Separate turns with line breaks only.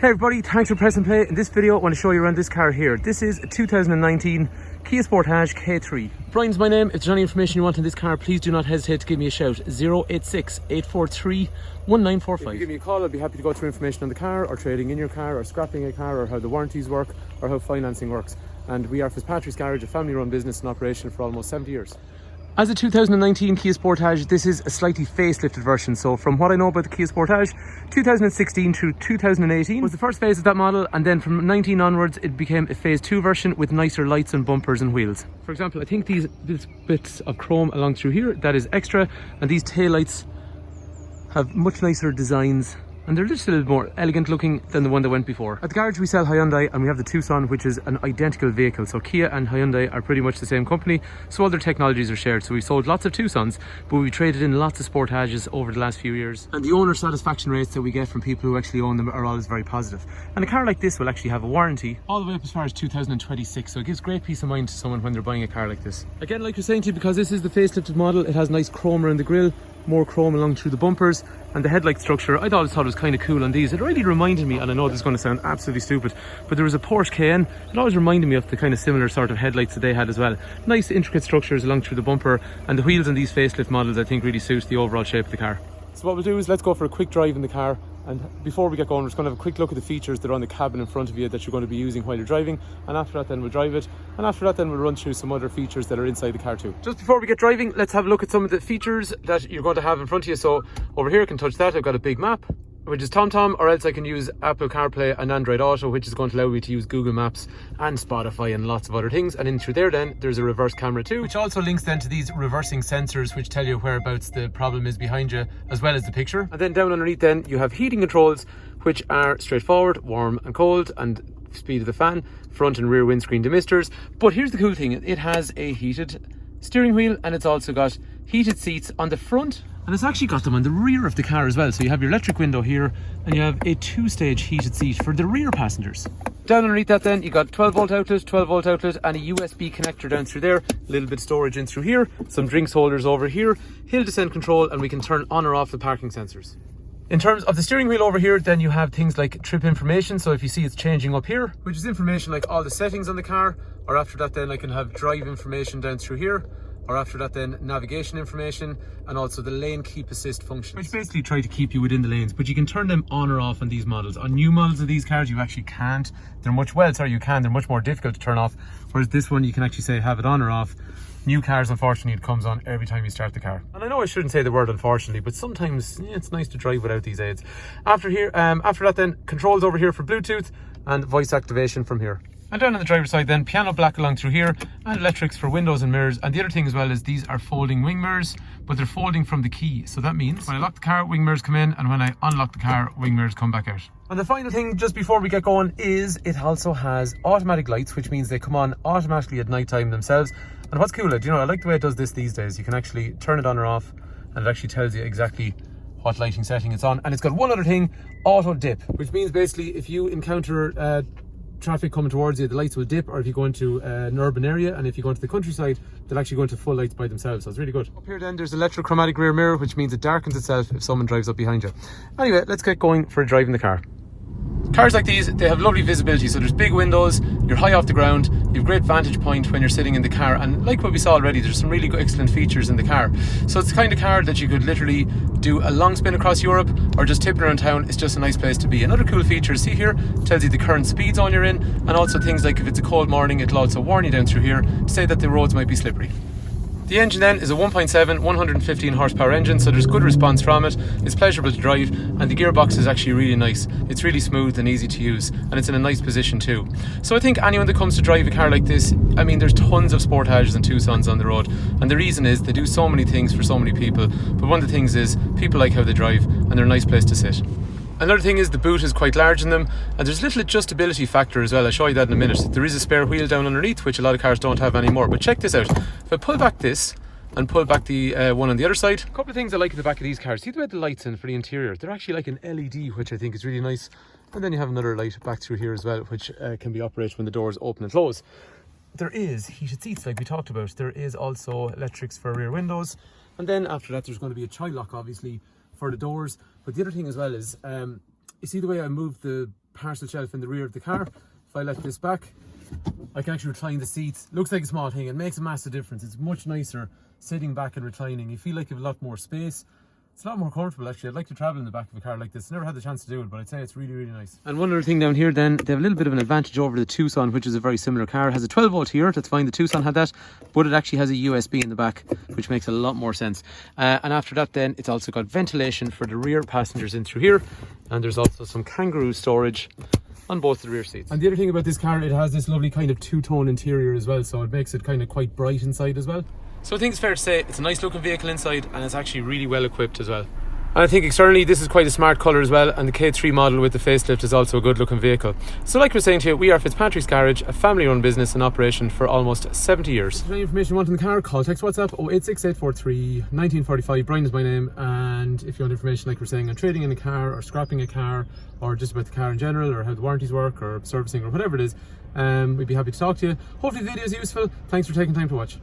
Hey everybody, thanks for pressing play. In this video I want to show you around this car here. This is a 2019 Kia Sportage K3. Brian's my name. If there's any information you want on this car, please do not hesitate to give me a shout. 086 843 1945. If you give me a call, I'll be happy to go through information on the car, or trading in your car, or scrapping a car, or how the warranties work, or how financing works. And we are Fitzpatricks Garage, a family run business in operation for almost 70 years. As a 2019 Kia Sportage, this is a slightly facelifted version. So from what I know about the Kia Sportage, 2016 through 2018 was the first phase of that model, and then from 19 onwards it became a phase 2 version with nicer lights and bumpers and wheels. For example, I think these bits of chrome along through here, that is extra, and these taillights have much nicer designs, and they're just a little more elegant looking than the one that went before. At the garage we sell Hyundai, and we have the Tucson, which is an identical vehicle. So Kia and Hyundai are pretty much the same company, so all their technologies are shared. So we sold lots of Tucsons, but we traded in lots of Sportages over the last few years. And the owner satisfaction rates that we get from people who actually own them are always very positive. And a car like this will actually have a warranty all the way up as far as 2026, so it gives great peace of mind to someone when they're buying a car like this. Again, like you're saying to you, because this is the facelifted model, it has nice chrome around the grille, more chrome along through the bumpers, and the headlight structure I always thought was kind of cool on these. It really reminded me, and I know this is going to sound absolutely stupid, but there was a Porsche Cayenne. It always reminded me of the kind of similar sort of headlights that they had as well. Nice intricate structures along through the bumper, and the wheels on these facelift models I think really suit the overall shape of the car. So what we'll do is let's go for a quick drive in the car, and before we get going we're just going to have a quick look at the features that are on the cabin in front of you that you're going to be using while you're driving, and after that then we'll drive it, and after that then we'll run through some other features that are inside the car too. Just before we get driving, let's have a look at some of the features that you're going to have in front of you. So over here I can touch that. I've got a big map, which is TomTom, or else I can use Apple CarPlay and Android Auto, which is going to allow me to use Google Maps and Spotify and lots of other things. And in through there then there's a reverse camera too, which also links then to these reversing sensors which tell you whereabouts the problem is behind you, as well as the picture. And then down underneath then you have heating controls, which are straightforward, warm and cold, and speed of the fan, front and rear windscreen demisters. But here's the cool thing, it has a heated steering wheel, and it's also got heated seats on the front, and it's actually got them on the rear of the car as well. So you have your electric window here, and you have a 2-stage heated seat for the rear passengers. Down underneath that then you got 12 volt outlet, 12 volt outlet, and a USB connector down through there, a little bit of storage in through here, some drinks holders over here, hill descent control, and we can turn on or off the parking sensors. In terms of the steering wheel over here, then you have things like trip information. So if you see it's changing up here, which is information like all the settings on the car, or after that then I can have drive information down through here, or after that then navigation information, and also the lane keep assist function, which basically try to keep you within the lanes, but you can turn them on or off on these models. On new models of these cars you actually can't. They're much more difficult to turn off, whereas this one you can actually say have it on or off. New cars, unfortunately, it comes on every time you start the car. And I know I shouldn't say the word unfortunately, but sometimes it's nice to drive without these aids. After that then, controls over here for Bluetooth and voice activation from here. And down on the driver's side then, piano black along through here, and electrics for windows and mirrors. And the other thing as well is these are folding wing mirrors, but they're folding from the key. So that means when I lock the car, wing mirrors come in, and when I unlock the car, wing mirrors come back out. And the final thing just before we get going is it also has automatic lights, which means they come on automatically at night time themselves. And what's cool, I like the way it does this these days. You can actually turn it on or off, and it actually tells you exactly what lighting setting it's on. And it's got one other thing, auto dip, which means basically if you encounter traffic coming towards you, the lights will dip, or if you go into an urban area, and if you go into the countryside, they'll actually go into full lights by themselves. So it's really good. Up here then there's electrochromatic rear mirror, which means it darkens itself if someone drives up behind you. Anyway, let's get going for a drive in the car. Cars like these, they have lovely visibility, so there's big windows, you're high off the ground, you have great vantage point when you're sitting in the car, and like what we saw already, there's some really good, excellent features in the car. So it's the kind of car that you could literally do a long spin across Europe, or just tipping around town. It's just a nice place to be. Another cool feature, see here, tells you the current speed zone you're in, and also things like if it's a cold morning, it'll also warn you down through here to say that the roads might be slippery. The engine then is a 1.7 115 horsepower engine, so there's good response from it. It's pleasurable to drive, and the gearbox is actually really nice. It's really smooth and easy to use, and it's in a nice position too. So I think anyone that comes to drive a car like this, I mean, there's tons of Sportages and Tucsons on the road, and the reason is they do so many things for so many people, but one of the things is people like how they drive, and they're a nice place to sit. Another thing is the boot is quite large in them, and there's little adjustability factor as well. I'll show you that in a minute. There is a spare wheel down underneath, which a lot of cars don't have anymore, but check this out. If I pull back this and pull back the one on the other side, a couple of things I like at the back of these cars. See the way the lights in for the interior, they're actually like an LED, which I think is really nice. And then you have another light back through here as well, which can be operated when the doors open and close. There is heated seats like we talked about. There is also electrics for rear windows, and then after that there's going to be a child lock obviously for the doors. But the other thing as well is you see the way I moved the parcel shelf in the rear of the car. If I let this back, I can actually recline the seats. Looks like a small thing, it makes a massive difference. It's much nicer sitting back and reclining. You feel like you have a lot more space. It's a lot more comfortable actually. I'd like to travel in the back of a car like this. Never had the chance to do it, but I'd say it's really, really nice. And one other thing down here then, they have a little bit of an advantage over the Tucson, which is a very similar car. It has a 12 volt here, that's fine, the Tucson had that, but it actually has a USB in the back, which makes a lot more sense. And after that then, it's also got ventilation for the rear passengers in through here, and there's also some kangaroo storage on both the rear seats. And the other thing about this car, it has this lovely kind of two-tone interior as well, so it makes it kind of quite bright inside as well. So I think it's fair to say it's a nice looking vehicle inside, and it's actually really well equipped as well. And I think externally this is quite a smart colour as well, and the K3 model with the facelift is also a good looking vehicle. So like we're saying to you, we are Fitzpatrick's Garage, a family run business in operation for almost 70 years. If any information you want on the car, call, text, WhatsApp 086 843 1945. Brian is my name, and if you want information like we're saying on trading in a car or scrapping a car or just about the car in general or how the warranties work or servicing or whatever it is, we'd be happy to talk to you. Hopefully the video is useful. Thanks for taking time to watch.